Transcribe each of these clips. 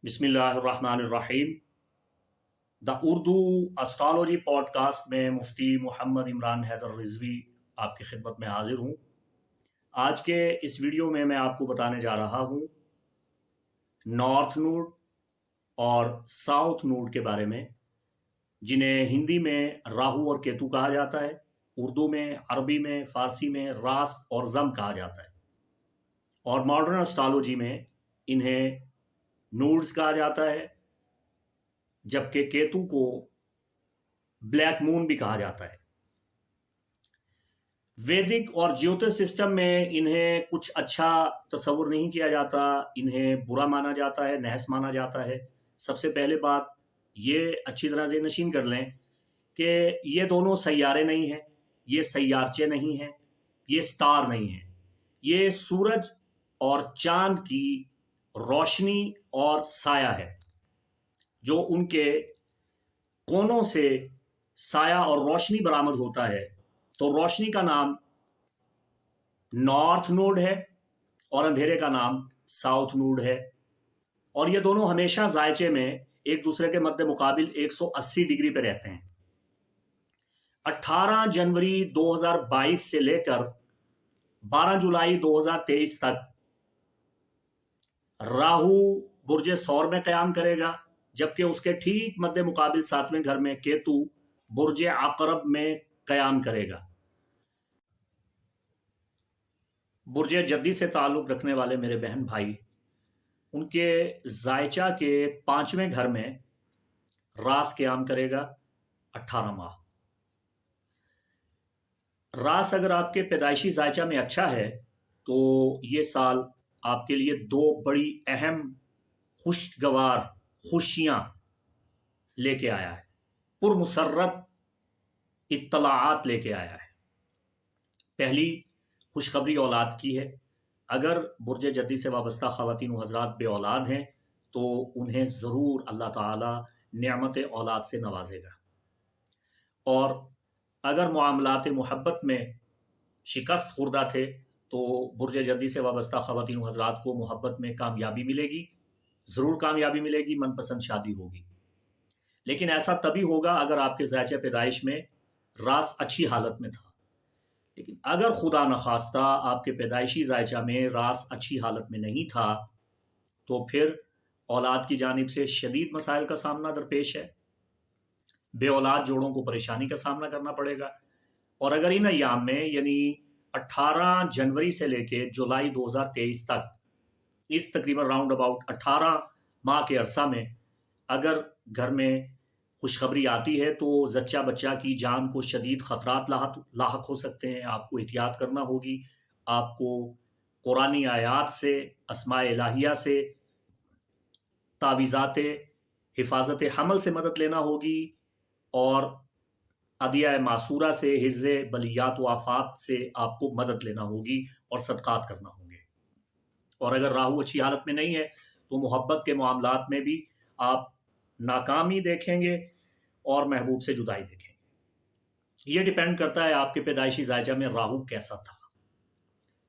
बिस्मिल्लाहिर्रहमानिर्रहीम। The Urdu astrology podcast में मुफ्ती मोहम्मद इमरान हैदर रिजवी आपकी खिदमत में हाजिर हूँ। आज के इस वीडियो में मैं आपको बताने जा रहा हूँ नॉर्थ नोड और साउथ नोड के बारे में, जिन्हें हिंदी में राहु और केतु कहा जाता है, उर्दू में, अरबी में, फ़ारसी में रास और ज़म कहा जाता है, और मॉडर्न एस्ट्रोलॉजी में इन्हें नोड्स कहा जाता है, जबकि केतु को ब्लैक मून भी कहा जाता है। वैदिक और ज्योतिष सिस्टम में इन्हें कुछ अच्छा तस्वुर नहीं किया जाता, इन्हें बुरा माना जाता है, नहस माना जाता है। सबसे पहले बात ये अच्छी तरह से नशीन कर लें कि ये दोनों सैयारे नहीं हैं, ये सैयारचे नहीं हैं, ये स्टार नहीं हैं। ये सूरज और चांद की रोशनी और साया है, जो उनके कोनों से साया और रोशनी बरामद होता है। तो रोशनी का नाम नॉर्थ नोड है और अंधेरे का नाम साउथ नोड है, और ये दोनों हमेशा जायचे में एक दूसरे के मध्य मुकाबिल 180 डिग्री पे रहते हैं। 18 जनवरी 2022 से लेकर 12 जुलाई 2023 तक राहु बुर्ज सौर में क़याम करेगा, जबकि उसके ठीक मध्य मुकाबिल 7वें घर में केतु बुर्ज अक़रब में क़याम करेगा। बुर्ज जद्दी से ताल्लुक़ रखने वाले मेरे बहन भाई, उनके जायचा के 5वें घर में रास क़याम करेगा 18 माह। रास अगर आपके पैदाइशी जायचा में अच्छा है तो ये साल आपके लिए दो बड़ी अहम खुशगवार खुशियाँ लेके आया है, पुरमुसर्रत इत्तलाआत लेके आया है। पहली खुशखबरी औलाद की है। अगर बुर्ज जद्दी से वाबस्ता ख़वातीन व हज़रात बे औलाद हैं तो उन्हें ज़रूर अल्लाह ताला नेमत औलाद से नवाजेगा, और अगर मामलात मोहब्बत में शिकस्त खुर्दा थे तो बुर्ज जद्दी से वाबस्ता ख़वातीन व हज़रात को मोहब्बत में कामयाबी मिलेगी, ज़रूर कामयाबी मिलेगी, मनपसंद शादी होगी। लेकिन ऐसा तभी होगा अगर आपके ज़ायचे पैदाइश में रास अच्छी हालत में था। लेकिन अगर खुदा न खास्ता आपके पैदाइशी ज़ायचा में रास अच्छी हालत में नहीं था तो फिर औलाद की जानिब से शदीद मसाइल का सामना दरपेश है। बे औलाद जोड़ों को परेशानी का सामना करना पड़ेगा। और अगर इन अयाम में यानी 18 जनवरी से लेके जुलाई 2023 तक, इस तकरीबन राउंड अबाउट 18 माह के अरसा में अगर घर में खुशखबरी आती है तो जच्चा बच्चा की जान को शदीद ख़तरात लाहक हो सकते हैं। आपको एहतियात करना होगी, आपको कुरानी आयात से, अस्माए इलाहिया से, तावीज़ात हिफाजत हमल से मदद लेना होगी, और अदिया मासूरा से, हिफ्ज़ बलियात व आफ़ात से आपको मदद लेना होगी और सदक़ात करना होंगे। और अगर राहु अच्छी हालत में नहीं है तो मोहब्बत के मामलात में भी आप नाकामी देखेंगे और महबूब से जुदाई देखेंगे। ये डिपेंड करता है आपके पैदाइशी ज़ायचा में राहु कैसा था।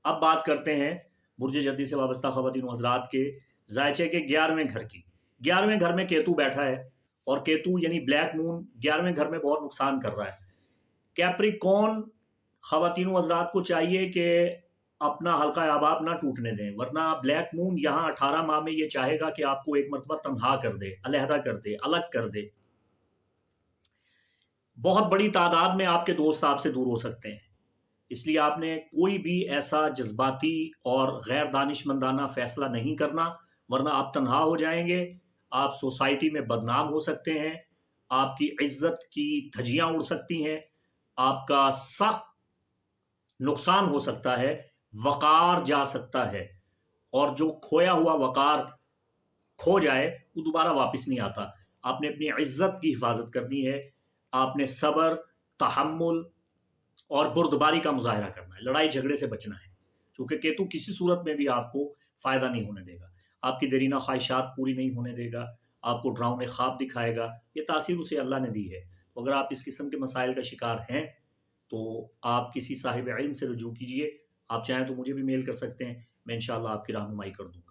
अब बात करते हैं बुर्ज जद्दी से वाबस्ता ख़वातीन व हज़रात के ज़ायचे के 11वें घर की। 11वें घर में केतु बैठा है, और केतु यानी ब्लैक मून 11वें घर में बहुत नुकसान कर रहा है। कैप्रिकॉर्न ख़वातीन व हज़रात को चाहिए कि अपना हल्का अहबाब ना टूटने दें, वरना ब्लैक मून यहाँ 18 माह में ये चाहेगा कि आपको एक मरतबा तन्हा कर दे, अलहदा कर दे, अलग कर दे। बहुत बड़ी तादाद में आपके दोस्त आपसे दूर हो सकते हैं, इसलिए आपने कोई भी ऐसा जज्बाती और गैर दानिशमंदाना फ़ैसला नहीं करना, वरना आप तन्हा हो जाएंगे, आप सोसाइटी में बदनाम हो सकते हैं, आपकी इज़्ज़त की धज्जियाँ उड़ सकती हैं, आपका सख्त नुकसान हो सकता है, वक़ार जा सकता है, और जो खोया हुआ वक़ार खो जाए वो दोबारा वापस नहीं आता। आपने अपनी इज़्ज़त की हिफाजत करनी है, आपने सब्र, तहम्मुल और बुर्दबारी का मुज़ाहरा करना है, लड़ाई झगड़े से बचना है, क्योंकि केतु किसी सूरत में भी आपको फ़ायदा नहीं होने देगा, आपकी देरीना ख्वाहिशात पूरी नहीं होने देगा, आपको डरावने ख्वाब दिखाएगा। ये तासीर उसे अल्लाह ने दी है। तो अगर आप इस किस्म के मसाइल का शिकार हैं तो आप किसी साहिब इल्म से रुजू कीजिए। आप चाहें तो मुझे भी मेल कर सकते हैं, मैं इंशाअल्लाह आपकी रहनुमाई कर दूँगा।